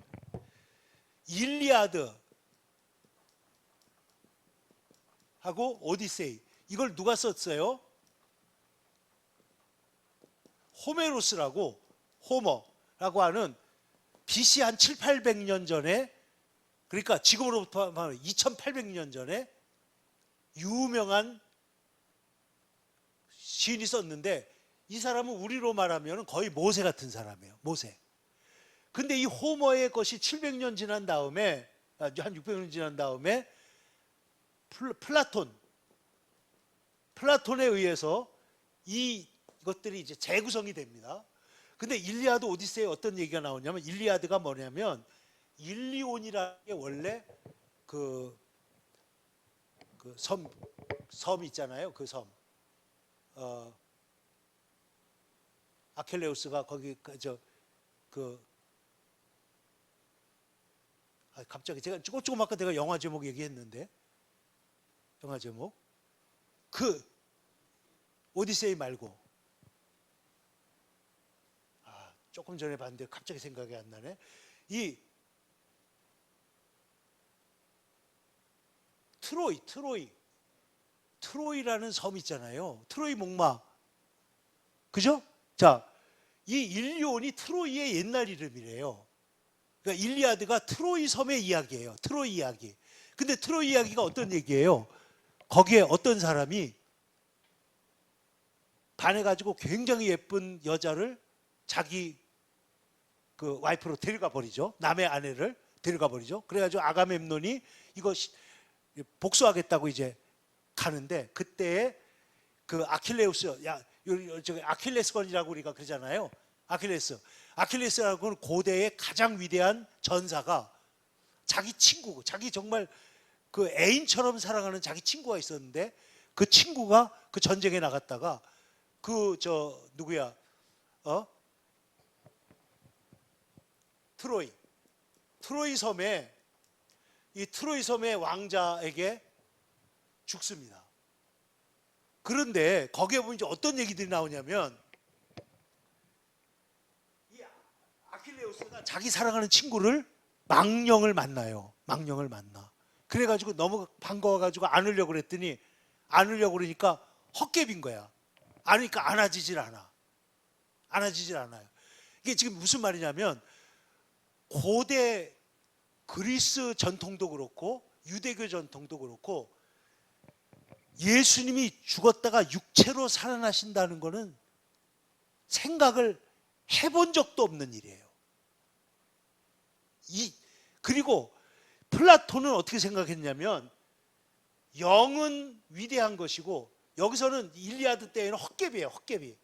일리아드 하고 오디세이. 이걸 누가 썼어요? 호메로스라고, 호머라고 하는 BC 한 7, 800년 전에, 그러니까 지금으로부터 2800년 전에 유명한 시인이 썼는데, 이 사람은 우리로 말하면 거의 모세 같은 사람이에요. 모세. 근데 이 호머의 것이 700년 지난 다음에, 한 600년 지난 다음에 플라톤에 의해서 이것들이 이제 재구성이 됩니다. 근데 일리아드 오디세이에 어떤 얘기가 나오냐면, 일리아드가 뭐냐면 일리온이라는 게 원래 섬 있잖아요. 그 섬. 아켈레우스가 거기 갑자기 제가 조금 아까 내가 영화 제목 얘기했는데, 영화 제목 오디세이 말고 조금 전에 봤는데 갑자기 생각이 안 나네. 이 트로이라는 섬 있잖아요. 트로이 목마. 그죠? 자, 이 일리온이 트로이의 옛날 이름이래요. 그러니까 일리아드가 트로이 섬의 이야기예요. 트로이 이야기. 근데 트로이 이야기가 어떤 얘기예요? 거기에 어떤 사람이 반해가지고 굉장히 예쁜 여자를 자기 그 와이프로 데려가 버리죠. 남의 아내를 데려가 버리죠. 그래가지고 아가멤논이 이거 복수하겠다고 이제 가는데, 그때에 그 아킬레우스, 저기 아킬레스건이라고 우리가 그러잖아요. 아킬레스라고는 고대의 가장 위대한 전사가 자기 친구, 자기 정말 그 애인처럼 사랑하는 자기 친구가 있었는데, 그 친구가 그 전쟁에 나갔다가 그 누구야? 트로이 섬에, 이 트로이 섬의 왕자에게 죽습니다. 그런데 거기에 보면 이제 어떤 얘기들이 나오냐면, 이 아킬레우스가 자기 사랑하는 친구를 망령을 만나요. 망령을 만나. 그래가지고 너무 반가워가지고 안으려고 그랬더니, 안으려고 그러니까 헛개빈 거야. 안으니까 안아지질 않아요. 이게 지금 무슨 말이냐면, 고대 그리스 전통도 그렇고 유대교 전통도 그렇고 예수님이 죽었다가 육체로 살아나신다는 것은 생각을 해본 적도 없는 일이에요. 그리고 플라톤은 어떻게 생각했냐면, 영은 위대한 것이고, 여기서는 일리아드 때에는 헛개비예요. 헛개비.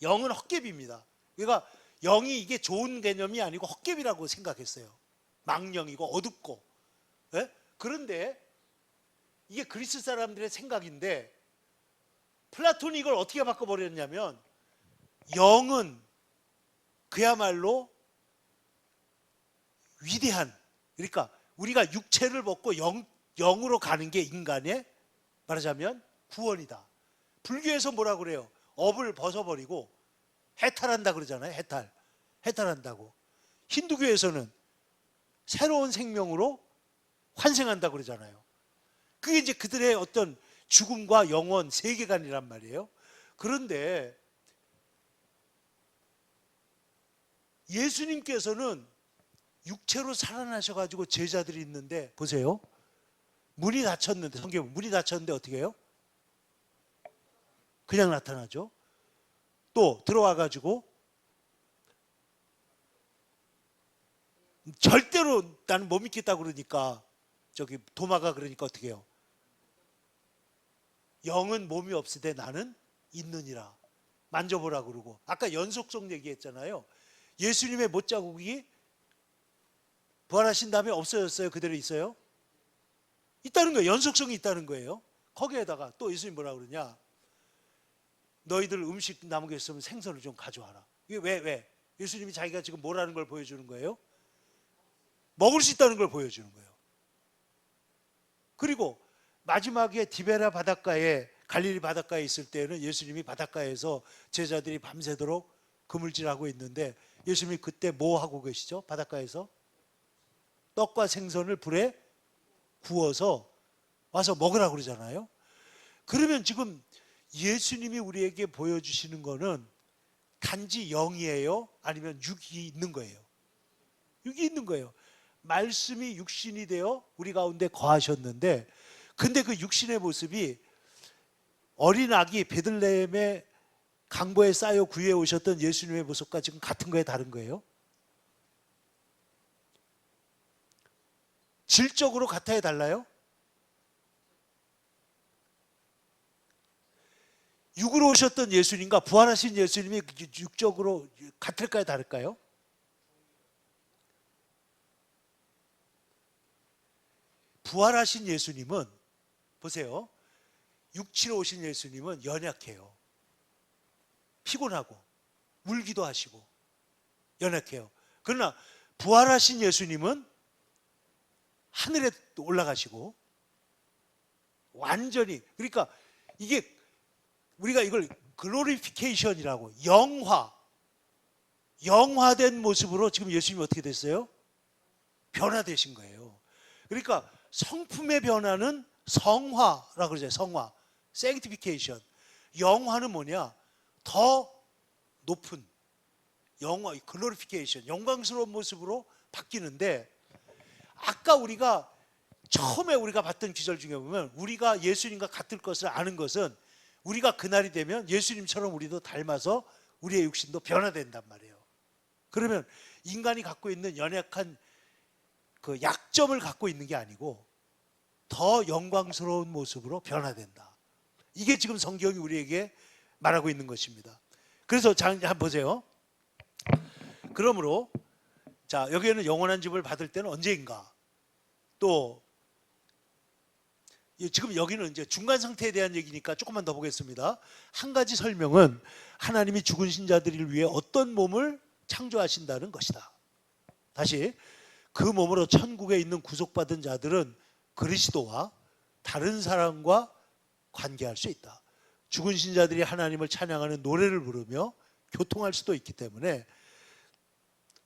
영은 헛개비입니다. 그러니까 영이 이게 좋은 개념이 아니고 헛개비라고 생각했어요. 망령이고 어둡고. 네? 그런데 이게 그리스 사람들의 생각인데, 플라톤이 이걸 어떻게 바꿔버렸냐면, 영은 그야말로 위대한, 그러니까 우리가 육체를 벗고 영으로 가는 게 인간의 말하자면 구원이다. 불교에서 뭐라 그래요? 업을 벗어버리고 해탈한다 그러잖아요. 해탈한다고. 힌두교에서는 새로운 생명으로 환생한다 그러잖아요. 그게 이제 그들의 어떤 죽음과 영원 세계관이란 말이에요. 그런데 예수님께서는 육체로 살아나셔가지고 제자들이 있는데, 보세요. 문이 닫혔는데, 성경 문이 닫혔는데 어떻게 해요? 그냥 나타나죠. 또 들어와가지고 절대로 나는 못 믿겠다고 그러니까, 저기 도마가 그러니까 어떻게 해요? 영은 몸이 없으되 나는 있느니라. 만져보라 그러고. 아까 연속성 얘기했잖아요. 예수님의 못자국이 부활하신 다음에 없어졌어요? 그대로 있어요? 있다는 거예요. 연속성이 있다는 거예요. 거기에다가 또 예수님 뭐라 그러냐? 너희들 음식 남은 게 있으면 생선을 좀 가져와라. 이게 왜? 예수님이 자기가 지금 뭐라는 걸 보여주는 거예요? 먹을 수 있다는 걸 보여주는 거예요. 그리고 마지막에 디베라 바닷가에, 갈릴리 바닷가에 있을 때는 예수님이 바닷가에서 제자들이 밤새도록 그물질하고 있는데, 예수님이 그때 뭐 하고 계시죠? 바닷가에서 떡과 생선을 불에 구워서 와서 먹으라고 그러잖아요. 그러면 지금 예수님이 우리에게 보여주시는 거는 단지 영이에요? 아니면 육이 있는 거예요? 육이 있는 거예요. 말씀이 육신이 되어 우리 가운데 거하셨는데, 근데 그 육신의 모습이 어린 아기 베들레헴의 강보에 쌓여 구해 오셨던 예수님의 모습과 지금 같은 거예요? 다른 거예요? 질적으로 같아요? 달라요? 육으로 오셨던 예수님과 부활하신 예수님이 육적으로 같을까요? 다를까요? 부활하신 예수님은, 보세요. 육체로 오신 예수님은 연약해요. 피곤하고 울기도 하시고 연약해요. 그러나 부활하신 예수님은 하늘에 올라가시고 완전히, 그러니까 이게 우리가 이걸 글로리피케이션이라고, 영화된 모습으로 지금 예수님이 어떻게 됐어요? 변화되신 거예요. 그러니까 성품의 변화는 성화라고 그러죠. 성화, sanctification. 영화는 뭐냐? 더 높은 글로리피케이션, 영광스러운 모습으로 바뀌는데, 아까 우리가 처음에 우리가 봤던 기절 중에 보면 우리가 예수님과 같을 것을 아는 것은 우리가 그날이 되면 예수님처럼 우리도 닮아서 우리의 육신도 변화된단 말이에요. 그러면 인간이 갖고 있는 연약한 그 약점을 갖고 있는 게 아니고 더 영광스러운 모습으로 변화된다. 이게 지금 성경이 우리에게 말하고 있는 것입니다. 그래서 한번 보세요. 그러므로 자, 여기에는 영원한 집을 받을 때는 언제인가? 또 지금 여기는 이제 중간 상태에 대한 얘기니까 조금만 더 보겠습니다. 한 가지 설명은 하나님이 죽은 신자들을 위해 어떤 몸을 창조하신다는 것이다. 다시, 그 몸으로 천국에 있는 구속받은 자들은 그리스도와 다른 사람과 관계할 수 있다. 죽은 신자들이 하나님을 찬양하는 노래를 부르며 교통할 수도 있기 때문에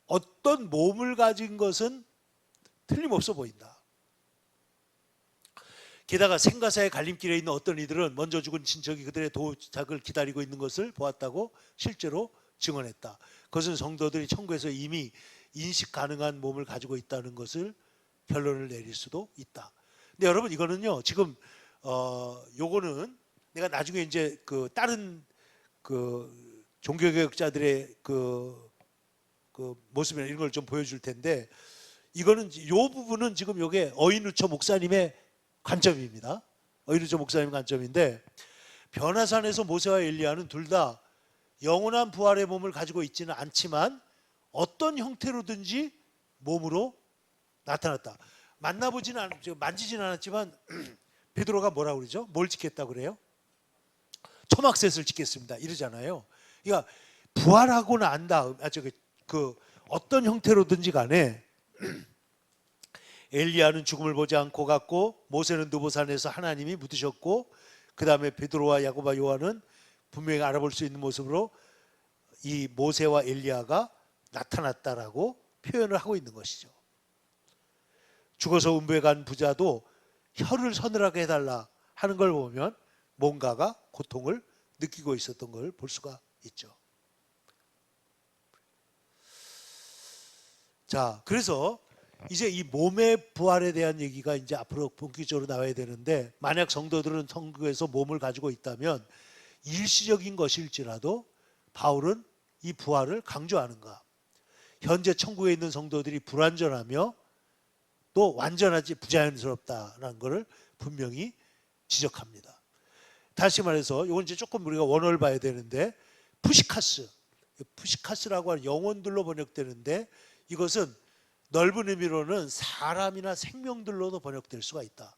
어떤 몸을 가진 것은 틀림없어 보인다. 게다가 생가사의 갈림길에 있는 어떤 이들은 먼저 죽은 친척이 그들의 도착을 기다리고 있는 것을 보았다고 실제로 증언했다. 그것은 성도들이 천국에서 이미 인식 가능한 몸을 가지고 있다는 것을 결론을 내릴 수도 있다. 근데 여러분, 이거는요, 지금 요거는 내가 나중에 이제 그 다른 그 종교개혁자들의 그 모습이나 이런 걸 좀 보여줄 텐데, 이거는 요 부분은 지금 요게 어인우처 목사님의 관점입니다. 어인우처 목사님 관점인데, 변화산에서 모세와 엘리야는 둘 다 영원한 부활의 몸을 가지고 있지는 않지만 어떤 형태로든지 몸으로 나타났다. 만지지는 않았지만 베드로가 뭐라고 그러죠? 뭘 짓겠다고 그래요? 초막셋을 짓겠습니다 이러잖아요. 그러니까 부활하고 난 다음 그 어떤 형태로든지 간에 엘리야는 죽음을 보지 않고 갔고, 모세는 느보산에서 하나님이 묻으셨고, 그 다음에 베드로와 야고보와 요한은 분명히 알아볼 수 있는 모습으로 이 모세와 엘리야가 나타났다라고 표현을 하고 있는 것이죠. 죽어서 음부에 간 부자도 혀를 서늘하게 해달라 하는 걸 보면 뭔가가 고통을 느끼고 있었던 걸 볼 수가 있죠. 자, 그래서 이제 이 몸의 부활에 대한 얘기가 이제 앞으로 본격적으로 나와야 되는데, 만약 성도들은 천국에서 몸을 가지고 있다면 일시적인 것일지라도 바울은 이 부활을 강조하는가? 현재 천국에 있는 성도들이 불완전하며 또 완전하지 부자연스럽다는 것을 분명히 지적합니다. 다시 말해서 이건 이제 조금 우리가 원어를 봐야 되는데, 푸시카스라고 하는 영혼들로 번역되는데, 이것은 넓은 의미로는 사람이나 생명들로도 번역될 수가 있다.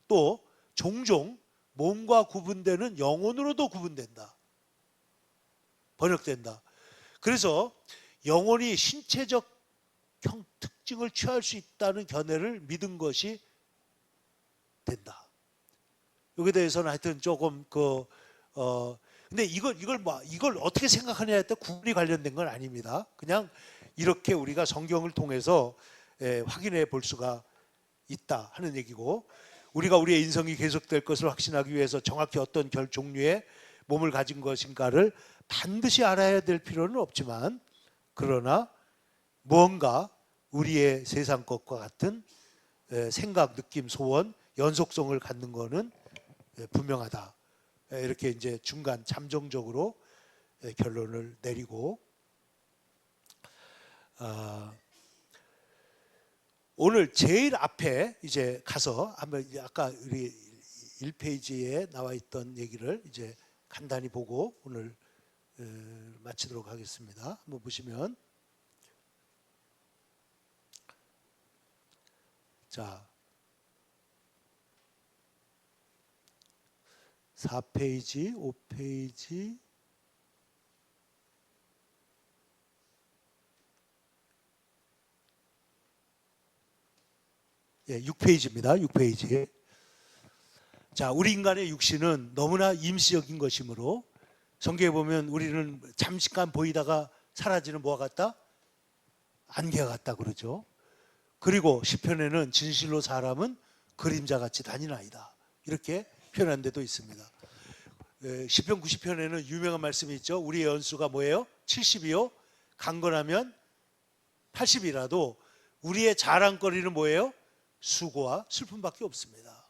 또 종종 몸과 구분되는 영혼으로도 구분된다. 번역된다. 그래서 영혼이 신체적 특징을 취할 수 있다는 견해를 믿은 것이 된다. 여기에 대해서는 하여튼 조금 근데 이걸 어떻게 생각하냐에 따라 구분이 관련된 건 아닙니다. 그냥 이렇게 우리가 성경을 통해서 확인해 볼 수가 있다 하는 얘기고, 우리가 우리의 인성이 계속될 것을 확신하기 위해서 정확히 어떤 종류의 몸을 가진 것인가를 반드시 알아야 될 필요는 없지만, 그러나 무언가 우리의 세상 것과 같은 생각, 느낌, 소원, 연속성을 갖는 것은 분명하다. 이렇게 이제 중간 잠정적으로 결론을 내리고, 오늘 제일 앞에 이제 가서 한번 아까 우리 1페이지에 나와 있던 얘기를 이제 간단히 보고 오늘 마치도록 하겠습니다. 한번 보시면, 자 4페이지, 5페이지, 예, 6페이지입니다. 6페이지. 자, 우리 인간의 육신은 너무나 임시적인 것이므로 성경에 보면 우리는 잠시간 보이다가 사라지는 뭐와 같다? 안개와 같다 그러죠. 그리고 시편에는 진실로 사람은 그림자같이 다니나이다 이렇게 표현한 데도 있습니다. 시편 90편에는 유명한 말씀이 있죠. 우리의 연수가 뭐예요? 70이요. 강건하면 80이라도 우리의 자랑거리는 뭐예요? 수고와 슬픔밖에 없습니다.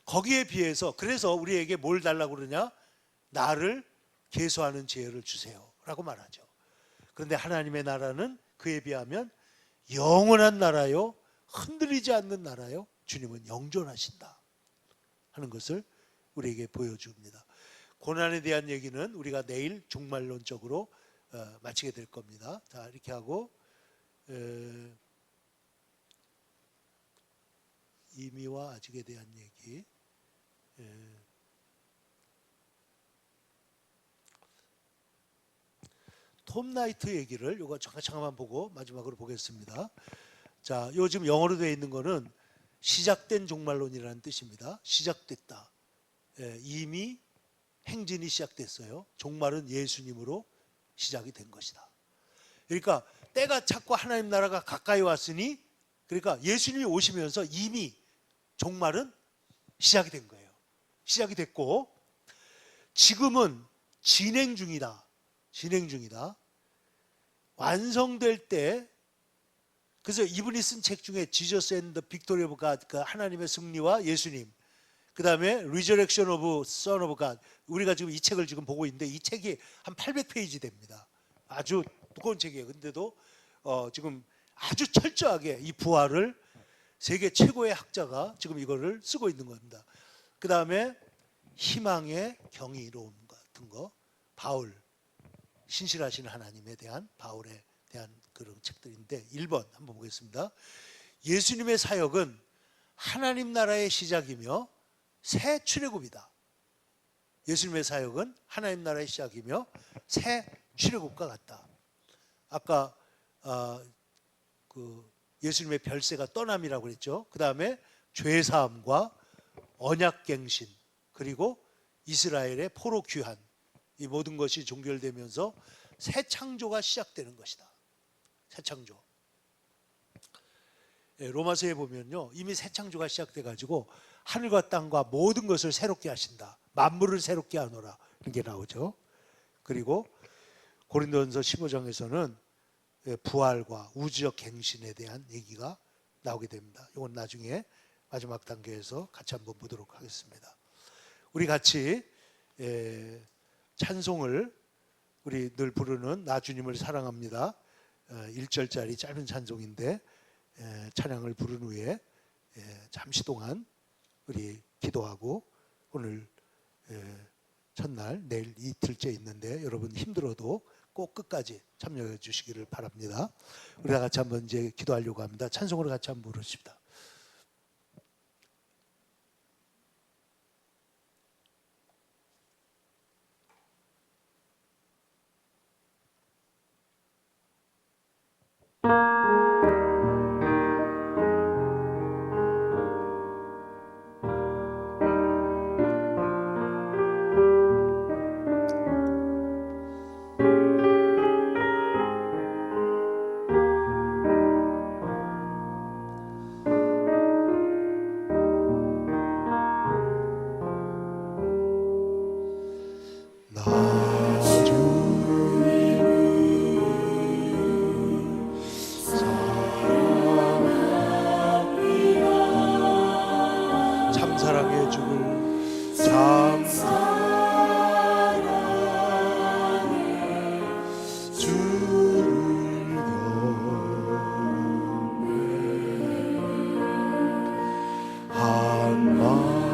거기에 비해서 그래서 우리에게 뭘 달라고 그러냐? 나를 계수하는 지혜를 주세요 라고 말하죠. 그런데 하나님의 나라는 그에 비하면 영원한 나라요, 흔들리지 않는 나라요, 주님은 영존하신다 하는 것을 우리에게 보여줍니다. 고난에 대한 얘기는 우리가 내일 종말론적으로 마치게 될 겁니다. 자, 이렇게 하고 이미와 아직에 대한 얘기, 톰 나이트 얘기를 요거 잠깐만 보고 마지막으로 보겠습니다. 자, 요 지금 영어로 되어 있는 거는 시작된 종말론이라는 뜻입니다. 시작됐다. 이미 행진이 시작됐어요. 종말은 예수님으로 시작이 된 것이다. 그러니까 때가 찼고 하나님 나라가 가까이 왔으니, 그러니까 예수님이 오시면서 이미 종말은 시작이 된 거예요. 시작이 됐고 지금은 진행 중이다. 진행 중이다. 완성될 때, 그래서 이분이 쓴 책 중에 지저스 앤 더 빅토리 오브 갓, 하나님의 승리와 예수님, 그 다음에 Resurrection of Son of God, 우리가 지금 이 책을 지금 보고 있는데 이 책이 한 800페이지 됩니다. 아주 두꺼운 책이에요. 근데도 지금 아주 철저하게 이 부활을 세계 최고의 학자가 지금 이거를 쓰고 있는 겁니다. 그 다음에 희망의 경이로움 같은 거, 바울, 신실하신 하나님에 대한, 바울에 대한 그런 책들인데 1번 한번 보겠습니다. 예수님의 사역은 하나님 나라의 시작이며 새 출애굽이다. 예수님의 사역은 하나님 나라의 시작이며 새 출애굽과 같다. 아까 그 예수님의 별세가 떠남이라고 그랬죠. 그 다음에 죄사함과 언약갱신, 그리고 이스라엘의 포로 귀환, 이 모든 것이 종결되면서 새 창조가 시작되는 것이다. 새 창조. 로마서에 보면요, 이미 새 창조가 시작돼 가지고 하늘과 땅과 모든 것을 새롭게 하신다. 만물을 새롭게 하노라, 이런 게 나오죠. 그리고 고린도전서 15장에서는 부활과 우주적 갱신에 대한 얘기가 나오게 됩니다. 이건 나중에 마지막 단계에서 같이 한번 보도록 하겠습니다. 우리 같이 찬송을, 우리 늘 부르는 나 주님을 사랑합니다, 1절짜리 짧은 찬송인데 찬양을 부른 후에 잠시 동안 우리 기도하고, 오늘 첫날, 내일 이틀째 있는데 여러분 힘들어도 꼭 끝까지 참여해 주시기를 바랍니다. 우리 다 같이 한번 이제 기도하려고 합니다. 찬송으로 같이 한번 부르십시다. 참사랑의 주를 한 마음으로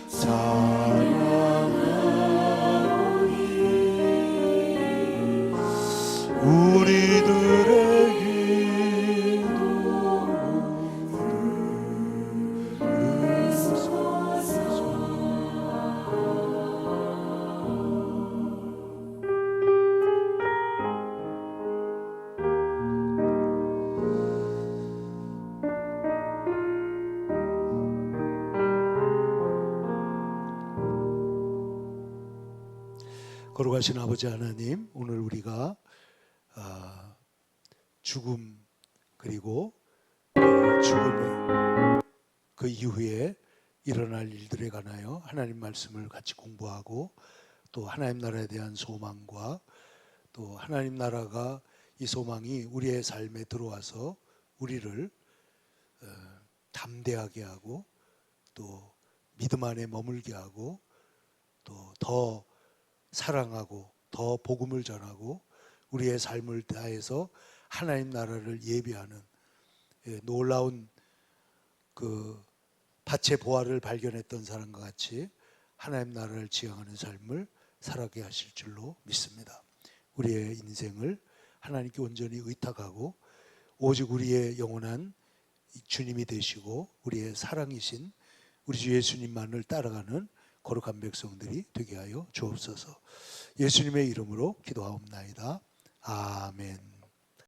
사랑하오니 우리들의 거룩하신 아버지 하나님, 오늘 우리가 죽음, 그리고 죽음의 그 이후에 일어날 일들에 관하여 하나님 말씀을 같이 공부하고 또 하나님 나라에 대한 소망과 또 하나님 나라가 이 소망이 우리의 삶에 들어와서 우리를 담대하게 하고 또 믿음 안에 머물게 하고 또 더 사랑하고 더 복음을 전하고 우리의 삶을 다해서 하나님 나라를 예비하는 놀라운 그 밭의 보화를 발견했던 사람과 같이 하나님 나라를 지향하는 삶을 살아가게 하실 줄로 믿습니다. 우리의 인생을 하나님께 온전히 의탁하고 오직 우리의 영원한 주님이 되시고 우리의 사랑이신 우리 주 예수님만을 따라가는 거룩한 백성들이 되게 하여 주옵소서. 예수님의 이름으로 기도하옵나이다. 아멘.